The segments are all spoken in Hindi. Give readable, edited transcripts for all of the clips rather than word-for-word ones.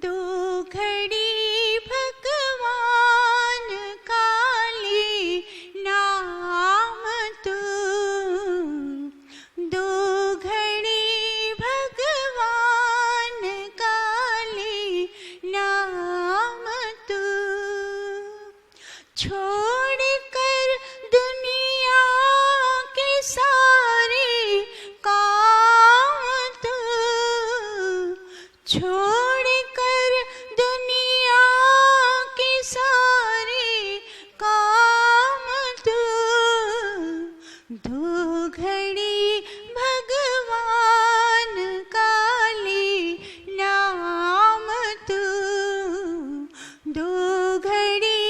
दो घड़ी भगवान काली नाम तू, दो घड़ी भगवान काली नाम तू, छोड़ कर दुनिया के सारे काम तू, छोड़ कर दुनिया के सारे काम तू, दो घड़ी भगवान काली नाम तू, दो घड़ी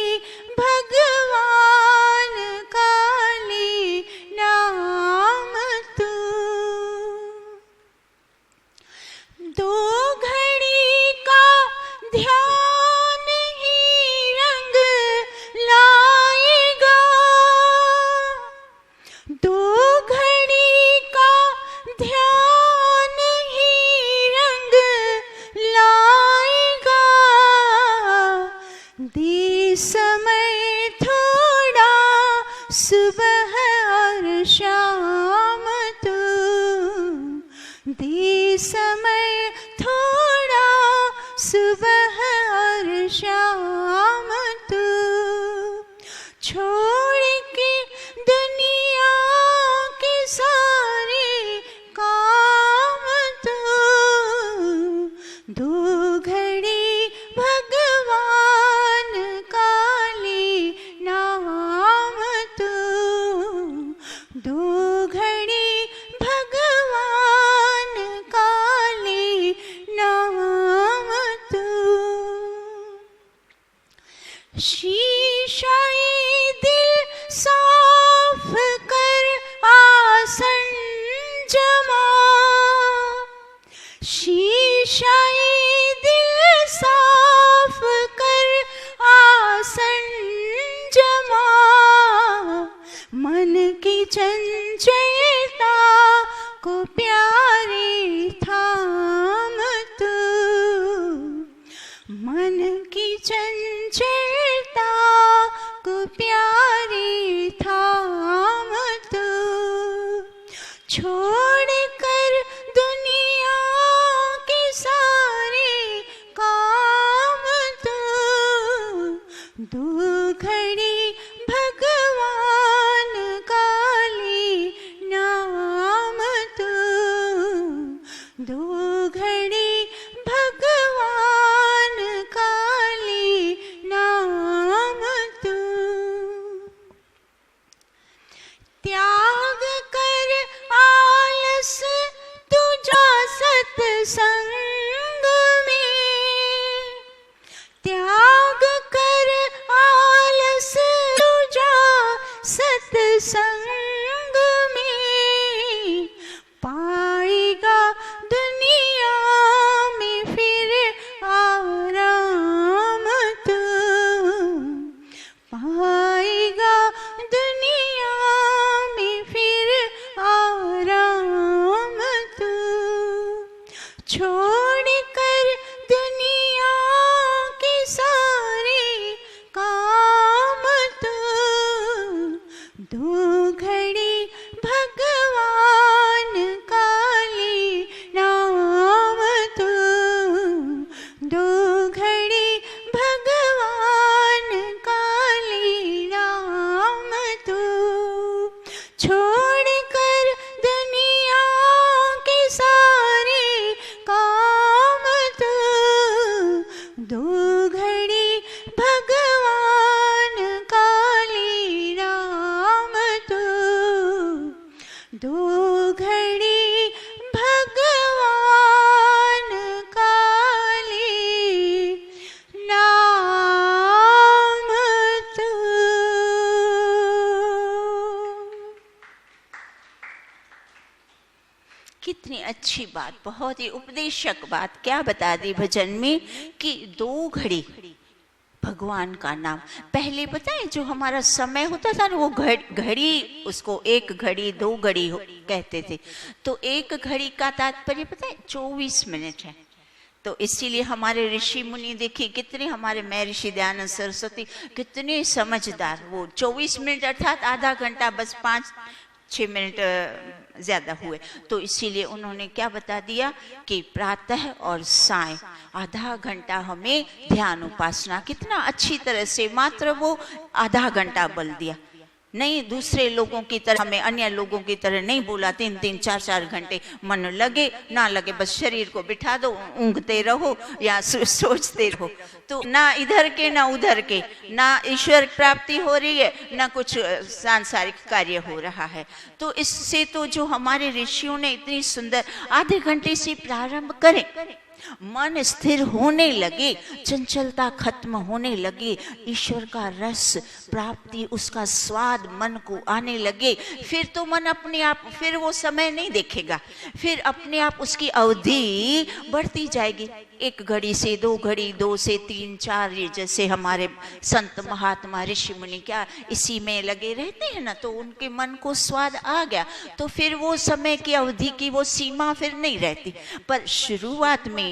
भगवान काली नाम तू, दो घड़ी का ध्यान ही रंग लाएगा, दो घड़ी का ध्यान ही रंग लाएगा, दे समय थोड़ा सुबह और शाम तू, दे समय थोड़ा सुबह और शाम तू, छोड़ के दुनिया के सारे काम तू, दो घड़ी भगवान काली नाम तू, दो घड़ी भगवान काली नाम तू, शीशाए दिल साफ कर आसन जमा, शीशाए दिल साफ कर आसन जमा, मन की चंचलता को प्यारे थाम तू, मन की चंचलता को प्यारे थाम तू, छोड़ कर दुनिया के सारे काम तू, दो घड़ी भगवान काली नाम तू, दो घड़ी भगवान काली नाम तू, त्याग कर आलस तू जा सत्संग में, त्याग कर आलस तू जा सत्संग में, पाएगा दुनिया में फिर आराम तू, पाएगा दुनिया में फिर आराम तू, छोड़ कर दुनिया के सारे काम तू, दो घड़ी भगवान काली नाम तू, दो घड़ी भगवान काली नाम तू, छोड़ कर दुनिया के सारे काम तू, दो घड़ी भगवान काली नाम तू, दो घड़ी भगवान काली नाम तू। कितनी अच्छी बात, बहुत ही उपदेशक बात क्या बता दी भजन में कि दो घड़ी भगवान का नाम। पहले पता है जो हमारा समय होता था ना वो घड़ी, उसको एक घड़ी दो घड़ी कहते थे। तो एक घड़ी का तात्पर्य पता है 24 मिनट है। तो इसीलिए हमारे ऋषि मुनि देखिए कितने, हमारे महर्षि दयानंद सरस्वती कितने समझदार, वो 24 मिनट अर्थात आधा घंटा, बस 5-6 मिनट ज्यादा हुए, तो इसीलिए उन्होंने क्या बता दिया कि प्रातः और साय आधा घंटा हमें ध्यान उपासना, कितना अच्छी तरह से, मात्र वो आधा घंटा बल दिया, नहीं दूसरे लोगों की तरह, हमें अन्य लोगों की तरह नहीं बोला 3-3, 4-4 घंटे मन लगे ना लगे बस शरीर को बिठा दो, ऊँघते रहो या सोचते रहो, तो ना इधर के ना उधर के, ना ईश्वर प्राप्ति हो रही है ना कुछ सांसारिक कार्य हो रहा है। तो इससे तो जो हमारे ऋषियों ने इतनी सुंदर, आधे घंटे से प्रारंभ करें, मन स्थिर होने लगे, चंचलता खत्म होने लगे, ईश्वर का रस प्राप्ति, उसका स्वाद मन को आने लगे, फिर तो मन अपने आप, फिर वो समय नहीं देखेगा, फिर अपने आप उसकी अवधि बढ़ती जाएगी, 1 घड़ी से 2 घड़ी, 2 से 3, 4, ये जैसे हमारे संत महात्मा ऋषि मुनि क्या इसी में लगे रहते हैं ना, तो उनके मन को स्वाद आ गया, तो फिर वो समय की अवधि की वो सीमा फिर नहीं रहती। पर शुरुआत में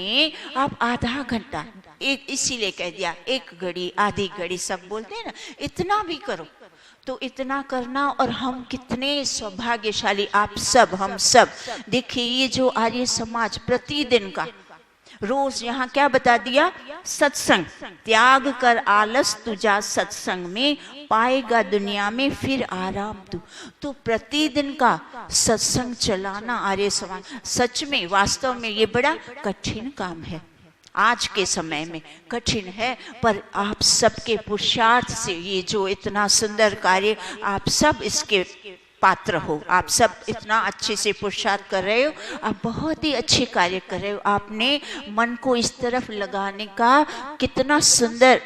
आप आधा घंटा, एक इसीलिए कह दिया 1 घड़ी, आधी घड़ी, सब बोलते हैं ना, इतना भी करो, तो इतना करना। और हम कितने सौभाग्यशाली, आप सब, हम सब, देखिए ये जो आर्य समाज प्रतिदिन का रोज यहाँ क्या बता दिया, सत्संग, त्याग कर आलस तुझा सत्संग में, पाएगा दुनिया में फिर आराम तू। तो प्रतिदिन का सत्संग चलाना आर्य समाज, सच में वास्तव में ये बड़ा कठिन काम है, आज के समय में कठिन है, पर आप सबके पुरुषार्थ से ये जो इतना सुंदर कार्य, आप सब इसके पात्र हो, आप सब इतना अच्छे से पुरुषार्थ कर रहे हो, आप बहुत ही अच्छे कार्य कर रहे हो, आपने मन को इस तरफ लगाने का कितना सुंदर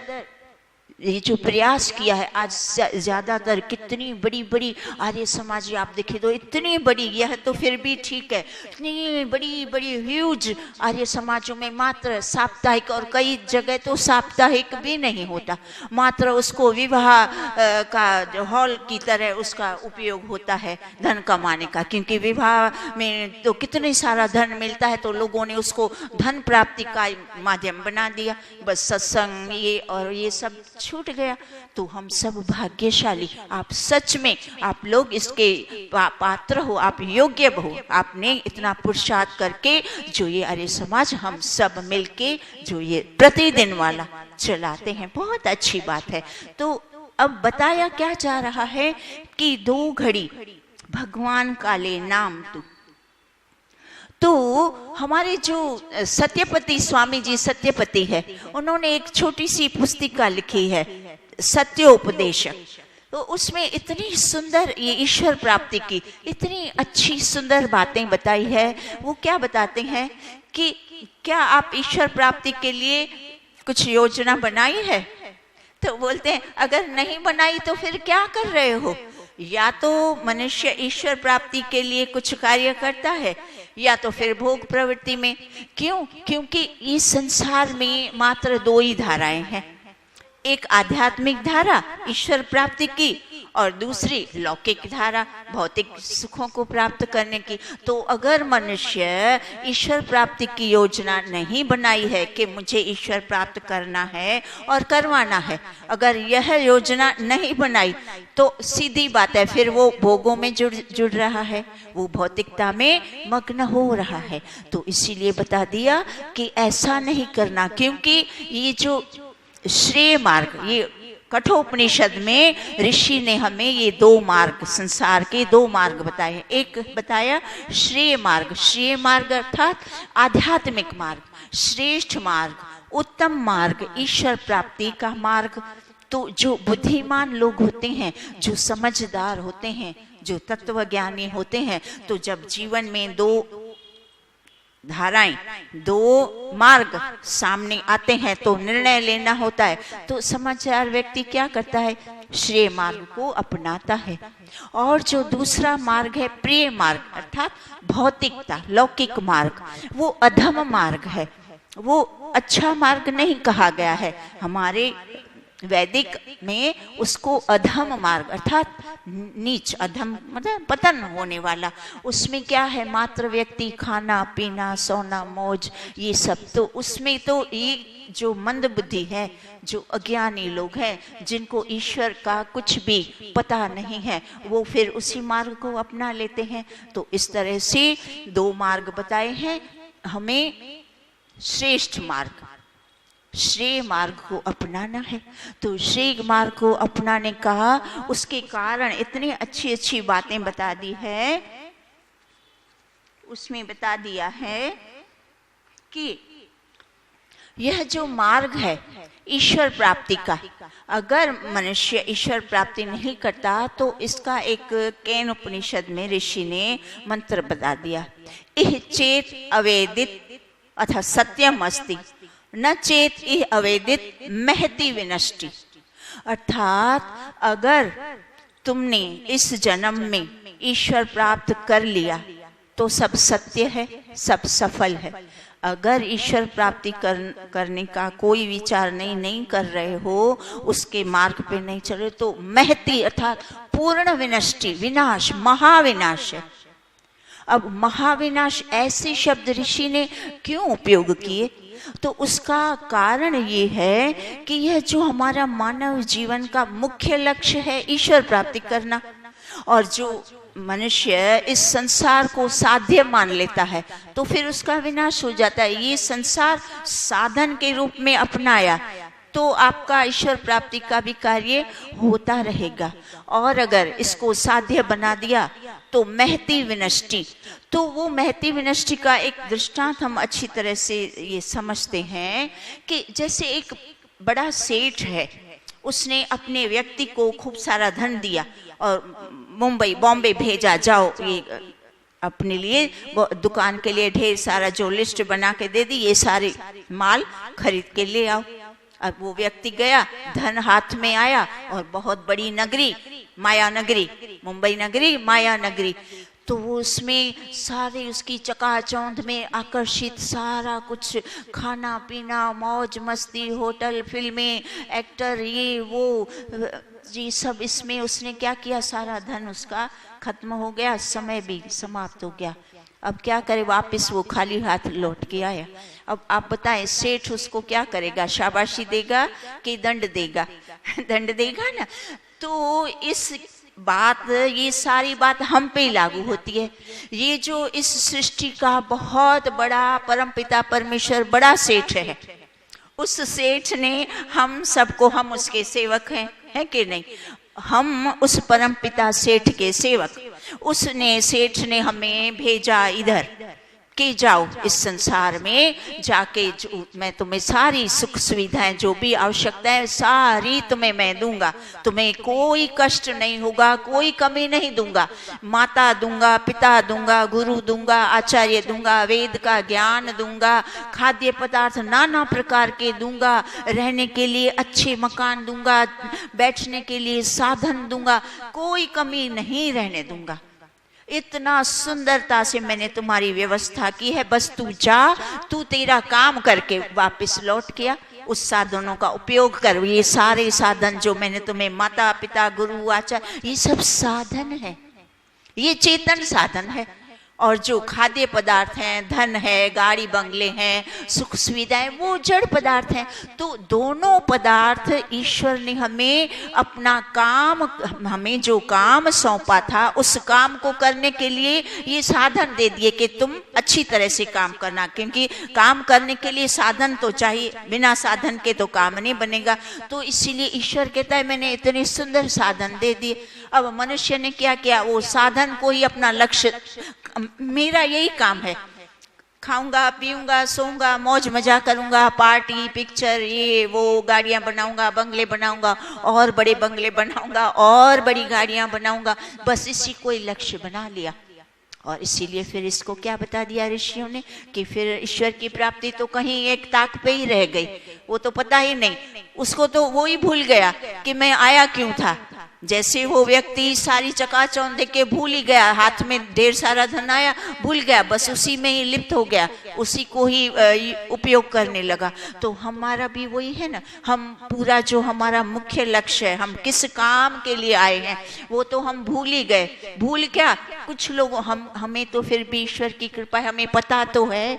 ये जो प्रयास किया है। आज ज्यादातर कितनी बड़ी बड़ी आर्य समाज आप देखे तो इतनी बड़ी, यह तो फिर भी ठीक है, इतनी बड़ी बड़ी ह्यूज आर्य समाजों में मात्र साप्ताहिक, और कई जगह तो साप्ताहिक भी नहीं होता, मात्र उसको विवाह का जो हॉल की तरह उसका उपयोग होता है धन कमाने का, क्योंकि विवाह में तो कितने सारा धन मिलता है, तो लोगों ने उसको धन प्राप्ति का माध्यम बना दिया, बस सत्संग ये और ये सब छूट गया। तो हम सब भाग्यशाली, आप सच में आप लोग इसके पात्र हो, आप योग्य हो, आपने इतना पुरुषार्थ करके जो ये आर्य समाज हम सब मिलके जो ये प्रतिदिन वाला चलाते हैं, बहुत अच्छी बात है। तो अब बताया क्या जा रहा है कि 2 घड़ी भगवान का ले नाम तू। तो हमारे जो सत्यपति स्वामी जी सत्यपति है, उन्होंने एक छोटी सी पुस्तिका लिखी है सत्योपदेशक, तो उसमें इतनी सुंदर ये ईश्वर प्राप्ति की इतनी अच्छी सुंदर बातें बताई है। वो क्या बताते हैं कि क्या आप ईश्वर प्राप्ति के लिए कुछ योजना बनाई है? तो बोलते हैं अगर नहीं बनाई तो फिर क्या कर रहे हो? या तो मनुष्य ईश्वर प्राप्ति के लिए कुछ कार्य करता है, या तो फिर भोग प्रवृत्ति में। क्यों? क्योंकि इस संसार में मात्र 2 ही धाराएं हैं, एक आध्यात्मिक धारा ईश्वर प्राप्ति की, और दूसरी लौकिक धारा भौतिक सुखों को प्राप्त करने की। तो अगर मनुष्य ईश्वर प्राप्ति की योजना नहीं बनाई है कि मुझे ईश्वर प्राप्त करना है और करवाना है, अगर यह योजना नहीं बनाई तो सीधी बात है फिर वो भोगों में जुड़ रहा है, वो भौतिकता में मग्न हो रहा है। तो इसीलिए बता दिया कि ऐसा नहीं करना, क्योंकि ये जो श्रेय मार्ग, ये कठोपनिषद में ऋषि ने हमें ये 2 मार्ग, संसार के 2 मार्ग बताए हैं। एक बताया श्रेय मार्ग, श्रेय मार्ग अर्थात आध्यात्मिक मार्ग, श्रेष्ठ मार्ग, उत्तम मार्ग, ईश्वर प्राप्ति का मार्ग। तो जो बुद्धिमान लोग होते हैं, जो समझदार होते हैं, जो तत्वज्ञानी होते हैं, तो जब जीवन में 2 धाराएं, 2 मार्ग सामने आते हैं तो निर्णय लेना होता है, तो समझदार व्यक्ति क्या करता है? श्रेय मार्ग को अपनाता है। और जो दूसरा मार्ग है प्रिय मार्ग अर्थात भौतिकता, लौकिक मार्ग, वो अधम मार्ग है, वो अच्छा मार्ग नहीं कहा गया है। हमारे वैदिक में उसको अधम मार्ग अर्थात नीच, अधम मतलब पतन होने वाला। उसमें क्या है, मात्र व्यक्ति खाना पीना सोना मौज ये सब, तो उसमें तो ये जो मंद बुद्धि है, जो अज्ञानी लोग हैं, जिनको ईश्वर का कुछ भी पता नहीं है, वो फिर उसी मार्ग को अपना लेते हैं। तो इस तरह से दो मार्ग बताए हैं हमें। श्रेष्ठ मार्ग, श्रेय मार्ग को अपनाना है। तो श्रेय मार्ग को अपनाने का उसके कारण इतनी अच्छी अच्छी बातें बता दी है। उसमें बता दिया है कि यह जो मार्ग है ईश्वर प्राप्ति का, अगर मनुष्य ईश्वर प्राप्ति नहीं करता तो इसका एक केन उपनिषद में ऋषि ने मंत्र बता दिया, इह चेत अवेदित अथ सत्यम अस्ति न चेत इह अवेदित महति विनष्टि। अर्थात अगर तुमने इस जन्म में ईश्वर प्राप्त कर लिया तो सब सत्य है, सब सफल है। अगर ईश्वर प्राप्ति करने का कोई विचार नहीं कर रहे हो, उसके मार्ग पे नहीं चल रहे, तो महति अर्थात पूर्ण विनष्टि, विनाश, महाविनाश है। अब महाविनाश ऐसे शब्द ऋषि ने क्यों उपयोग किए, तो उसका कारण ये है कि यह जो हमारा मानव जीवन का मुख्य लक्ष्य है ईश्वर प्राप्ति करना, और जो मनुष्य इस संसार को साध्य मान लेता है तो फिर उसका विनाश हो जाता है। ये संसार साधन के रूप में अपनाया तो आपका ईश्वर प्राप्ति का भी कार्य होता रहेगा, और अगर इसको साध्य बना दिया तो महति विनष्टि। तो वो महति विनष्टि का एक दृष्टांत हम अच्छी तरह से ये समझते हैं कि जैसे एक बड़ा सेठ है, उसने अपने व्यक्ति को खूब सारा धन दिया और मुंबई बॉम्बे भेजा, जाओ ये अपने लिए दुकान के लिए ढेर सारा जो लिस्ट बना के दे दी, ये सारे माल खरीद के ले आओ। अब वो व्यक्ति गया, धन हाथ में आया और बहुत बड़ी नगरी, माया नगरी, मुंबई नगरी माया नगरी, तो वो उसमें सारे उसकी चकाचौंध में आकर्षित सारा कुछ खाना पीना मौज मस्ती होटल फिल्में एक्टर ये वो जी सब, इसमें उसने क्या किया, सारा धन उसका खत्म हो गया, समय भी समाप्त हो गया। अब क्या करे, वापस वो खाली हाथ लौट के आया। अब आप बताएं सेठ उसको क्या करेगा, शाबाशी देगा कि दंड देगा? दंड देगा ना। तो इस बात, ये सारी बात हम पे लागू होती है। ये जो इस सृष्टि का बहुत बड़ा परमपिता परमेश्वर बड़ा सेठ है, उस सेठ ने हम सबको, हम उसके सेवक हैं, है कि नहीं? हम उस परमपिता सेठ के सेवक, उसने सेठ ने हमें भेजा इधर कि जाओ इस संसार में जाके मैं तुम्हें सारी सुख सुविधाएं जो भी आवश्यकता है सारी तुम्हें मैं दूंगा, तुम्हें कोई कष्ट नहीं होगा, कोई कमी नहीं दूंगा, माता दूंगा, पिता दूंगा, गुरु दूंगा, आचार्य दूंगा, वेद का ज्ञान दूंगा, खाद्य पदार्थ नाना प्रकार के दूंगा, रहने के लिए अच्छे मकान दूंगा, बैठने के लिए साधन दूंगा, कोई कमी नहीं रहने दूंगा। इतना सुंदरता से मैंने तुम्हारी व्यवस्था की है, बस तू जा, तू तेरा काम करके वापस लौट गया, उस साधनों का उपयोग कर। ये सारे साधन जो मैंने तुम्हें माता पिता गुरु आचार्य, ये सब साधन है, ये चेतन साधन है। और जो खाद्य पदार्थ हैं, धन है, गाड़ी बंगले हैं, सुख सुविधाएं, वो जड़ पदार्थ हैं। तो दोनों पदार्थ ईश्वर ने हमें अपना काम, हमें जो काम सौंपा था उस काम को करने के लिए ये साधन दे दिए कि तुम अच्छी तरह से काम करना, क्योंकि काम करने के लिए साधन तो चाहिए, बिना साधन के तो काम नहीं बनेगा। तो इसीलिए ईश्वर कहता है मैंने इतने सुंदर साधन दे दिए। अब मनुष्य ने क्या किया, वो साधन को ही अपना लक्ष्य, मेरा यही काम है, खाऊंगा पीऊंगा सोऊंगा मौज मजा करूंगा, पार्टी पिक्चर ये वो, गाड़ियां बनाऊंगा, बंगले बनाऊंगा, और बड़े बंगले बनाऊंगा, और बड़ी गाड़ियां बनाऊंगा, बस इसी को ही लक्ष्य बना लिया। और इसीलिए फिर इसको क्या बता दिया ऋषियों ने कि फिर ईश्वर की प्राप्ति तो कहीं एक ताक पे ही रह गई, वो तो पता ही नहीं, उसको तो वो ही भूल गया कि मैं आया क्यों था, जैसे वो व्यक्ति सारी चकाचौंध देख के भूल ही गया, हाथ में ढेर सारा धन आया, भूल गया, बस उसी में ही लिप्त हो गया, उसी को ही उपयोग करने लगा। तो हमारा भी वही है ना, हम पूरा जो हमारा मुख्य लक्ष्य है, हम किस काम के लिए आए हैं, वो तो हम भूल ही गए। भूल क्या, कुछ लोग हमें तो फिर भी ईश्वर की कृपा है, हमें पता तो है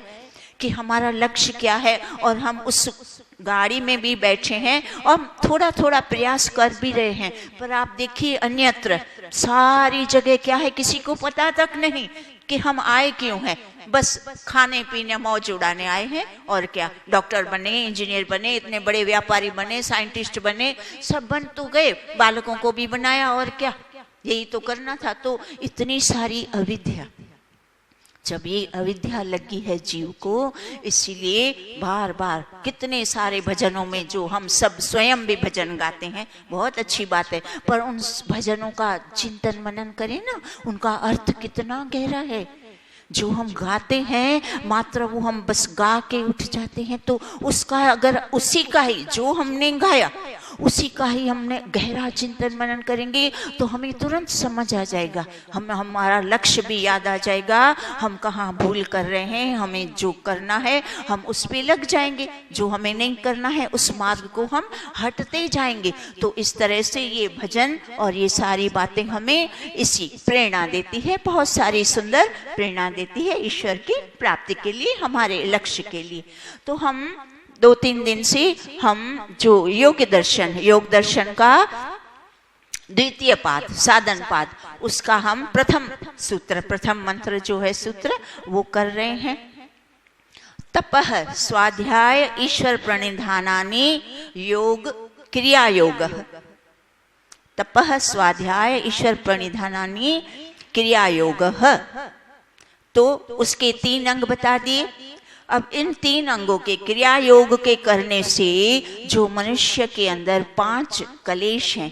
कि हमारा लक्ष्य क्या है, और हम उस गाड़ी में भी बैठे हैं और थोड़ा थोड़ा प्रयास कर भी रहे हैं। पर आप देखिए अन्यत्र सारी जगह क्या है, किसी को पता तक नहीं कि हम आए क्यों हैं। बस खाने पीने मौज उड़ाने आए हैं, और क्या, डॉक्टर बने, इंजीनियर बने, इतने बड़े व्यापारी बने, साइंटिस्ट बने, सब बन तो गए, बालकों को भी बनाया, और क्या, यही तो करना था। तो इतनी सारी अविद्या, जब ये अविद्या लगी है जीव को, इसीलिए बार बार कितने सारे भजनों में जो हम सब स्वयं भी भजन गाते हैं, बहुत अच्छी बात है, पर उन भजनों का चिंतन मनन करें ना, उनका अर्थ कितना गहरा है। जो हम गाते हैं मात्र वो हम बस गा के उठ जाते हैं, तो उसका अगर उसी का ही जो हमने गाया उसी का ही हमने गहरा चिंतन मनन करेंगे तो हमें तुरंत समझ आ जाएगा, हमारा लक्ष्य भी याद आ जाएगा, हम कहाँ भूल कर रहे हैं, हमें जो करना है हम उस पे लग जाएंगे, जो हमें नहीं करना है उस मार्ग को हम हटते जाएंगे। तो इस तरह से ये भजन और ये सारी बातें हमें इसी प्रेरणा देती है, बहुत सारी सुंदर प्रेरणा देती है ईश्वर की प्राप्ति के लिए, हमारे लक्ष्य के लिए। तो हम 2-3 दिन से हम जो योग दर्शन का द्वितीय पाद, साधन पाद, उसका हम प्रथम मंत्र जो है सूत्र वो कर रहे हैं। तपः स्वाध्याय ईश्वर प्रणिधानानि योग क्रिया योग। तपः स्वाध्याय ईश्वर प्रणिधानानि क्रिया योग। तो उसके 3 अंग बता दिए। अब इन 3 अंगों के क्रिया योग के करने से जो मनुष्य के अंदर 5 कलेश हैं,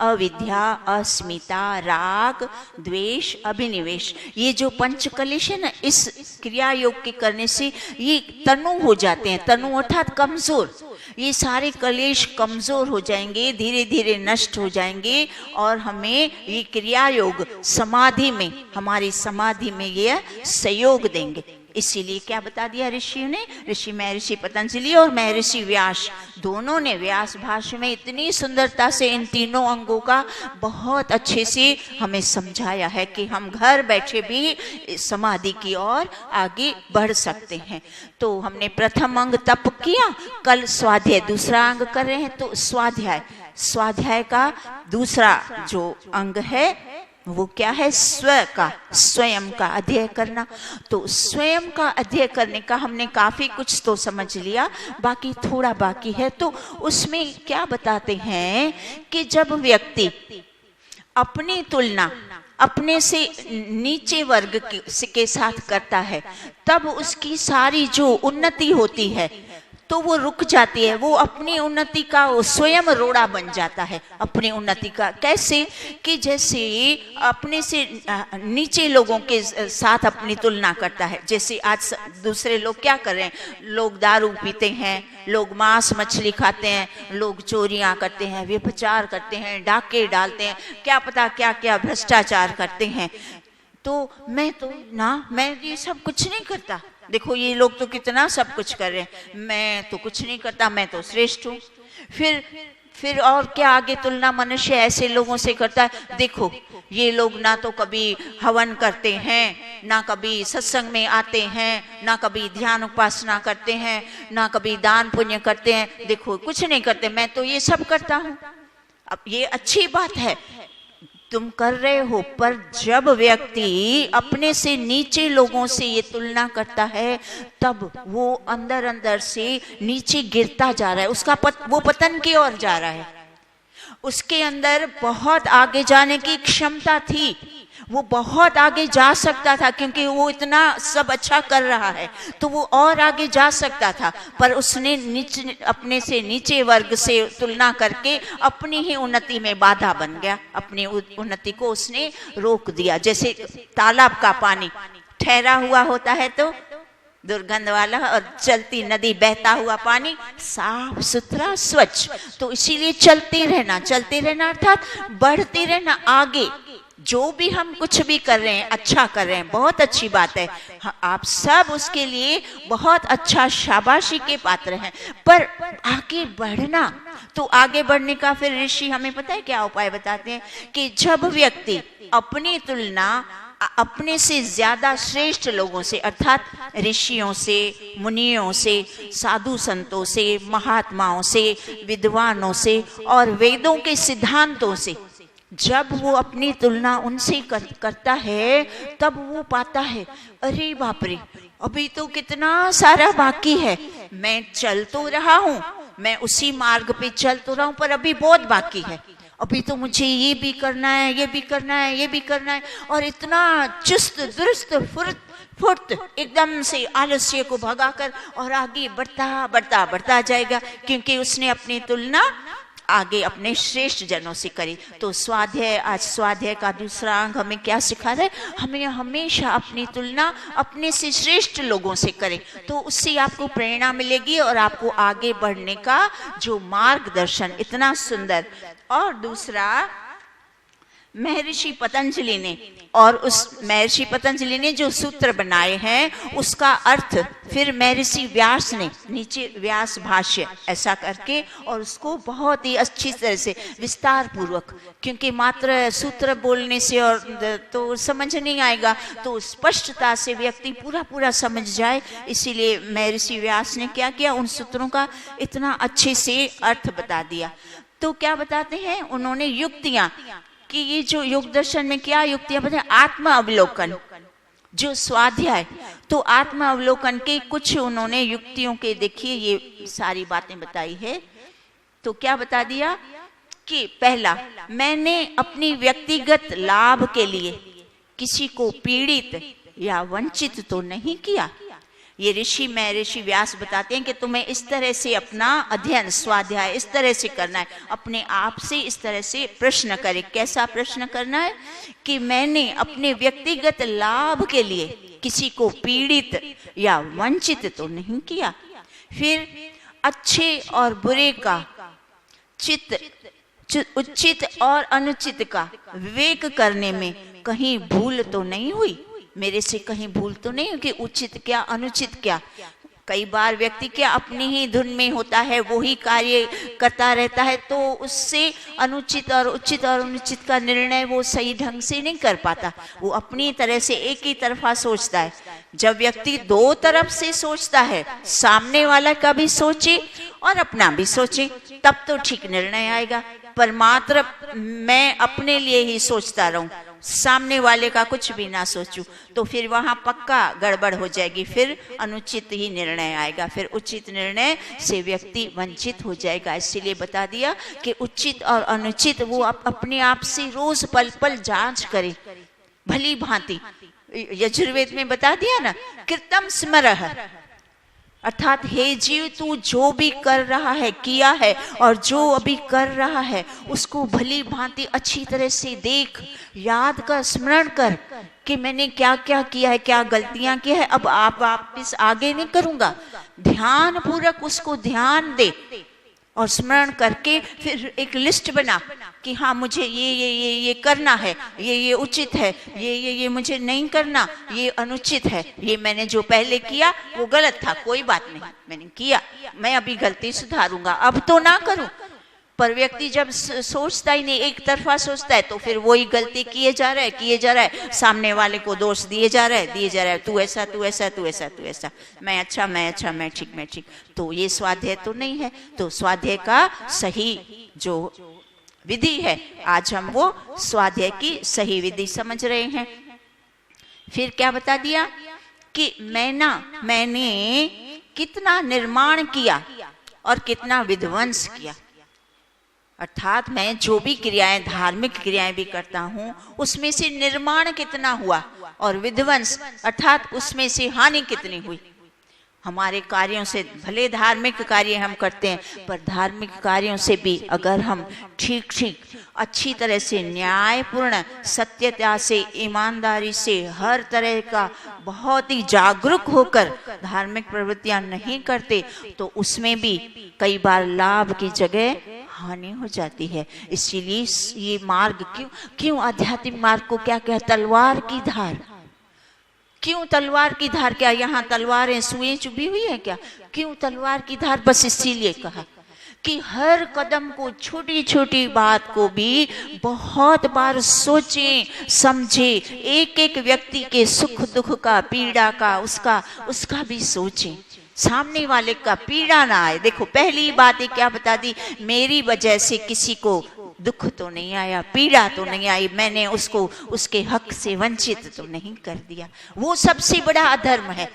अविद्या, अस्मिता, राग, द्वेष, अभिनिवेश, ये जो 5 कलेश है ना, इस क्रिया योग के करने से ये तनु हो जाते हैं। तनु अर्थात कमजोर, ये सारे कलेश कमजोर हो जाएंगे, धीरे धीरे नष्ट हो जाएंगे, और हमें ये क्रिया योग समाधि में, हमारी समाधि में ये सहयोग देंगे। इसीलिए क्या बता दिया ऋषियों ने, ऋषि पतंजलि और महर्षि व्यास, दोनों ने व्यास भाष्य में इतनी सुंदरता से इन तीनों अंगों का बहुत अच्छे से हमें समझाया है कि हम घर बैठे भी समाधि की ओर आगे बढ़ सकते हैं। तो हमने प्रथम अंग तप किया, कल स्वाध्याय दूसरा अंग कर रहे हैं। तो स्वाध्याय का दूसरा जो अंग है वो क्या है, स्वयं का अध्ययन करना। तो स्वयं का अध्ययन करने का हमने काफी कुछ तो समझ लिया, बाकी थोड़ा बाकी है। तो उसमें क्या बताते हैं कि जब व्यक्ति अपनी तुलना अपने से नीचे वर्ग के साथ करता है, तब उसकी सारी जो उन्नति होती है तो वो रुक जाती है, वो अपनी उन्नति का वो स्वयं रोड़ा बन जाता है अपनी उन्नति का। कैसे कि जैसे अपने से नीचे लोगों के साथ अपनी तुलना करता है। जैसे आज दूसरे लोग क्या कर रहे हैं, लोग दारू पीते हैं, लोग मांस मछली खाते हैं, लोग चोरियां करते हैं, व्यभिचार करते हैं, डाके डालते हैं, क्या पता क्या क्या भ्रष्टाचार करते हैं। तो मैं ये सब कुछ नहीं करता, देखो ये लोग तो कितना सब कुछ कर रहे हैं, मैं तो कुछ नहीं करता, मैं तो श्रेष्ठ हूँ। फिर और क्या आगे तुलना मनुष्य ऐसे लोगों से करता है, देखो ये लोग ना तो कभी हवन करते हैं, ना कभी सत्संग में आते हैं, ना कभी ध्यान उपासना करते हैं, ना कभी दान पुण्य करते हैं, देखो कुछ नहीं करते, मैं तो ये सब करता हूँ। अब ये अच्छी बात है, तुम कर रहे हो, पर जब व्यक्ति अपने से नीचे लोगों से ये तुलना करता है, तब वो अंदर से नीचे गिरता जा रहा है, उसका वो पतन की ओर जा रहा है। उसके अंदर बहुत आगे जाने की क्षमता थी, वो बहुत आगे जा सकता था, क्योंकि वो इतना सब अच्छा कर रहा है तो वो और आगे जा सकता था, पर उसने अपने से नीचे वर्ग से तुलना करके अपनी ही उन्नति में बाधा बन गया, अपनी उन्नति को उसने रोक दिया। जैसे तालाब का पानी ठहरा हुआ होता है तो दुर्गंध वाला, और चलती नदी, बहता हुआ पानी साफ सुथरा स्वच्छ। तो इसीलिए चलते रहना अर्थात बढ़ते रहना आगे। जो भी हम कुछ भी कर रहे हैं, अच्छा कर रहे हैं, बहुत अच्छी बात है, आप सब उसके लिए बहुत अच्छा शाबाशी के पात्र हैं। पर आगे बढ़ना, तो आगे बढ़ने का फिर ऋषि हमें पता है क्या उपाय बताते हैं कि जब व्यक्ति अपनी तुलना अपने से ज्यादा श्रेष्ठ लोगों से अर्थात ऋषियों से, मुनियों से, साधु संतों से, महात्माओं से, विद्वानों से और वेदों के सिद्धांतों से जब वो अपनी तुलना उनसे करता है, तब वो पाता है अरे बाप रे, अभी तो कितना सारा बाकी है। मैं चल तो रहा हूँ, मैं उसी मार्ग पे चल तो रहा हूँ, पर अभी बहुत बाकी है। अभी तो मुझे ये भी करना है, ये भी करना है, ये भी करना है। और इतना चुस्त दुरुस्त फुर्त एकदम से आलस्य को भगाकर और आगे बढ़ता जाएगा, क्योंकि उसने अपनी तुलना आगे अपने श्रेष्ठ जनों से करी। तो स्वाध्याय, आज स्वाध्याय का दूसरा अंग हमें क्या सिखा रहा है? हमें हमेशा अपनी तुलना अपने से श्रेष्ठ लोगों से करें, तो उससे आपको प्रेरणा मिलेगी और आपको आगे बढ़ने का जो मार्गदर्शन इतना सुंदर। और दूसरा, महर्षि पतंजलि ने, और उस महर्षि पतंजलि ने जो सूत्र बनाए हैं उसका अर्थ फिर महर्षि व्यास ने नीचे व्यास भाष्य ऐसा करके, और उसको बहुत ही अच्छी तरह से विस्तार पूर्वक, क्योंकि मात्र सूत्र बोलने से और तो समझ नहीं आएगा, तो स्पष्टता से व्यक्ति पूरा समझ जाए, इसीलिए महर्षि व्यास ने क्या किया, उन सूत्रों का इतना अच्छे से अर्थ बता दिया। तो क्या बताते हैं उन्होंने? युक्तियां, कि ये जो योग दर्शन में क्या युक्तियां बताए? आत्म अवलोकन, जो स्वाध्याय, तो आत्म अवलोकन के कुछ उन्होंने युक्तियों के, देखिए ये सारी बातें बताई है। तो क्या बता दिया कि पहला, मैंने अपनी व्यक्तिगत लाभ के लिए किसी को पीड़ित या वंचित तो नहीं किया। ये ऋषि महर्षि व्यास बताते हैं कि तुम्हें इस तरह से अपना अध्ययन, स्वाध्याय इस तरह से करना है, अपने आप से इस तरह से प्रश्न करे। कैसा प्रश्न करना है? कि मैंने अपने व्यक्तिगत लाभ के लिए किसी को पीड़ित या वंचित तो नहीं किया। फिर अच्छे और बुरे का उचित और अनुचित का विवेक करने में कहीं भूल तो नहीं हुई, मेरे से कहीं भूल तो नहीं कि उचित क्या अनुचित क्या। कई बार व्यक्ति क्या अपनी ही धुन में होता है, वो ही कार्य करता रहता है, तो उससे अनुचित और उचित और अनुचित का निर्णय वो सही ढंग से नहीं कर पाता, वो अपनी तरह से एक ही तरफा सोचता है। जब व्यक्ति दो तरफ से सोचता है, सामने वाला का भी सोचे और अपना भी सोचे, तब तो ठीक निर्णय आएगा। पर मात्र मैं अपने लिए ही सोचता रहूं, सामने वाले का कुछ भी ना सोचूं, तो फिर वहां पक्का गड़बड़ हो जाएगी, फिर अनुचित ही निर्णय आएगा, फिर उचित निर्णय से व्यक्ति वंचित हो जाएगा। इसीलिए बता दिया कि उचित और अनुचित वो अपने आप से रोज पल पल जांच करे भली भांति। यजुर्वेद में बता दिया ना, कृतम स्मरः, अर्थात हे जीव, तू जो भी कर रहा है, किया है, और जो अभी कर रहा है उसको भली भांति अच्छी तरह से देख, याद कर, स्मरण कर कि मैंने क्या क्या किया है, क्या गलतियां की है, अब आप वापिस आगे नहीं करूंगा। ध्यान पूर्वक उसको ध्यान दे और स्मरण करके फिर एक लिस्ट बना कि हाँ मुझे ये करना है, ये उचित है, ये मुझे नहीं करना, ये अनुचित है, ये मैंने जो पहले किया वो गलत था, कोई बात नहीं, मैंने किया, मैं अभी गलती सुधारूंगा, अब तो ना करूं। पर व्यक्ति जब सोचता ही नहीं, एक तरफा सोचता है, तो फिर वही गलती किए जा रहा है, सामने वाले को दोष दिए जा रहा है, तू ऐसा, मैं अच्छा, मैं ठीक। तो ये स्वाध्याय तो नहीं है। तो स्वाध्याय का सही जो विधि है, आज हम वो स्वाध्याय की सही विधि समझ रहे हैं। फिर क्या बता दिया कि मैंने कितना निर्माण किया और कितना विध्वंस किया, अर्थात मैं जो भी क्रियाएं, धार्मिक क्रियाएं भी करता हूँ, उसमें से निर्माण कितना हुआ और विध्वंस अर्थात उसमें से हानि कितनी हुई। हमारे कार्यों से, भले धार्मिक कार्य हम करते हैं, पर धार्मिक कार्यों से भी अगर हम ठीक अच्छी तरह से न्यायपूर्ण सत्यता से ईमानदारी से हर तरह का बहुत ही जागरूक होकर धार्मिक प्रवृत्तियां नहीं करते तो उसमें भी कई बार लाभ की जगह हानि हो जाती है। इसीलिए ये मार्ग क्यों आध्यात्मिक मार्ग को क्या क्या तलवार की धार, क्यों तलवार की धार? क्या यहाँ तलवारें सुई चुभी हुई है क्या? क्यों तलवार की धार? बस इसीलिए कहा कि हर कदम को, छोटी छोटी बात को भी बहुत बार सोचें समझें, एक एक व्यक्ति के सुख दुख का, पीड़ा का, उसका भी सोचें, सामने वाले का पीड़ा ना आए। देखो पहली बात ही क्या बता दी, मेरी वजह से किसी को दुख तो नहीं आया, पीड़ा तो नहीं आई, मैंने उसको उसके हक से वंचित तो नहीं कर दिया। वो सबसे बड़ा अधर्म है।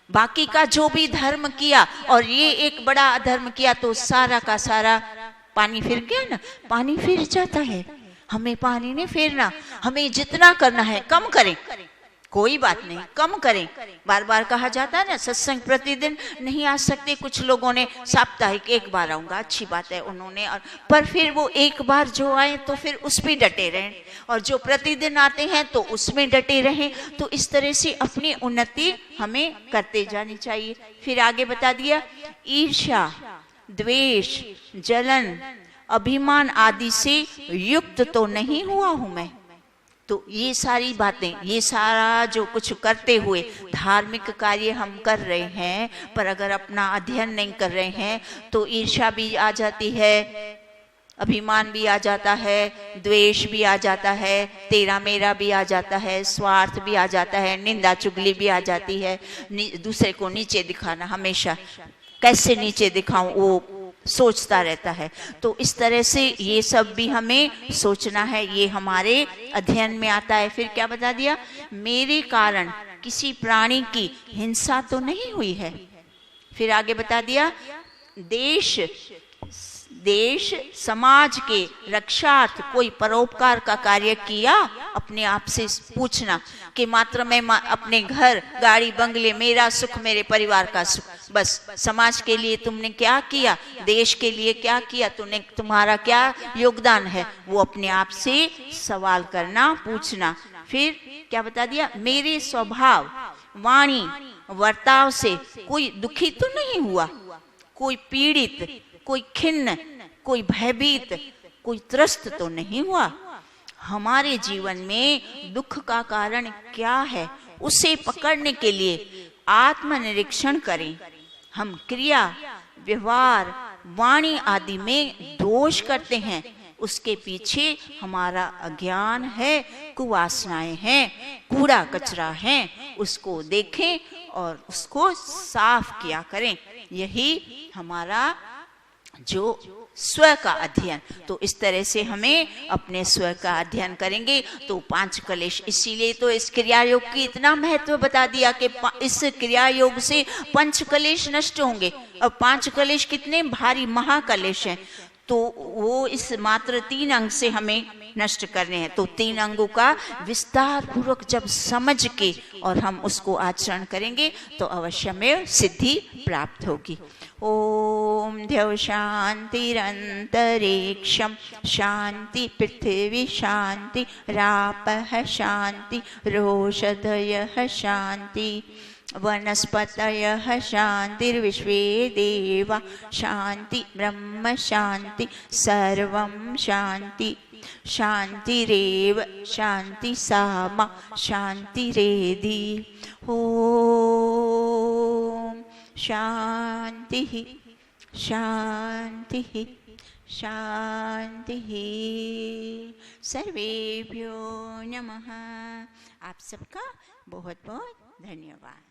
बाकी का जो भी धर्म किया और ये एक बड़ा अधर्म किया तो सारा का सारा पानी फिर गया ना, पानी फिर जाता है। हमें पानी नहीं फेरना, हमें जितना करना है कम करें, कोई बात नहीं, कम करें। बार बार कहा जाता है ना सत्संग प्रतिदिन नहीं आ सकते, कुछ लोगों ने साप्ताहिक एक बार आऊंगा, अच्छी बात है उन्होंने, और पर फिर वो एक बार जो आए तो फिर उस पे डटे रहें, और जो प्रतिदिन आते हैं तो उसमें डटे रहें। तो इस तरह से अपनी उन्नति हमें करते जानी चाहिए। फिर आगे बता दिया, ईर्ष्या, द्वेष, जलन, अभिमान आदि से युक्त तो नहीं हुआ हूं मैं। तो ये सारी बातें, ये सारा जो कुछ करते हुए धार्मिक कार्य हम कर रहे हैं, पर अगर अपना अध्ययन नहीं कर रहे हैं तो ईर्ष्या भी आ जाती है, अभिमान भी आ जाता है, द्वेष भी आ जाता है, तेरा मेरा भी आ जाता है, स्वार्थ भी आ जाता है, निंदा चुगली भी आ जाती है, दूसरे को नीचे दिखाना, हमेशा कैसे नीचे दिखाऊं वो सोचता रहता है। तो इस तरह से ये सब भी हमें सोचना है, ये हमारे अध्ययन में आता है। फिर क्या बता दिया, मेरे कारण किसी प्राणी की हिंसा तो नहीं हुई है। फिर आगे बता दिया, देश समाज के रक्षार्थ कोई परोपकार का कार्य किया। अपने आप से पूछना कि मात्र मैं अपने घर, गाड़ी, बंगले, मेरा सुख, मेरे परिवार का सुख, बस समाज के लिए तुमने क्या किया, देश के लिए क्या किया, तुम्हारा क्या योगदान है, वो अपने आप से सवाल करना, पूछना। फिर क्या बता दिया, मेरे स्वभाव, वाणी, वर्ताव से कोई दुखी तो नहीं हुआ, कोई पीड़ित, कोई खिन्न, कोई भयभीत, कोई त्रस्त तो नहीं हुआ। हमारे जीवन में दुख का कारण क्या है, उसे पकड़ने के लिए आत्मनिरीक्षण करें। हम क्रिया, व्यवहार, वाणी आदि में दोष करते हैं, उसके पीछे हमारा अज्ञान है, कुवासनाएं हैं, कूड़ा कचरा है, उसको देखें और उसको साफ किया करें। यही हमारा जो स्व का अध्ययन। तो इस तरह से हमें अपने स्व का अध्ययन करेंगे तो 5 कलेश, इसीलिए तो इस क्रिया योग की इतना महत्व बता दिया कि इस क्रिया योग से 5 कलेश नष्ट होंगे। अब 5 कलेश कितने भारी महाकलेश हैं, तो वो इस मात्र 3 अंग से हमें नष्ट करने हैं। तो 3 अंगों का विस्तार पूर्वक जब समझ के और हम उसको आचरण करेंगे तो अवश्य में सिद्धि प्राप्त होगी। ओम द्यौ शांतिरंतरिक्षं शांति, पृथ्वी शांति, रापः शांति, रोषधयः शांति, वनस्पतयः शांतिर्विश्वे देवा शांति, ब्रह्म शांति, सर्वं शांति। शांतिरेव शांति सामा शांतिरेधि। ओम शांति शांति शांति। सर्वेभ्यो नमः। आप सबका बहुत बहुत धन्यवाद।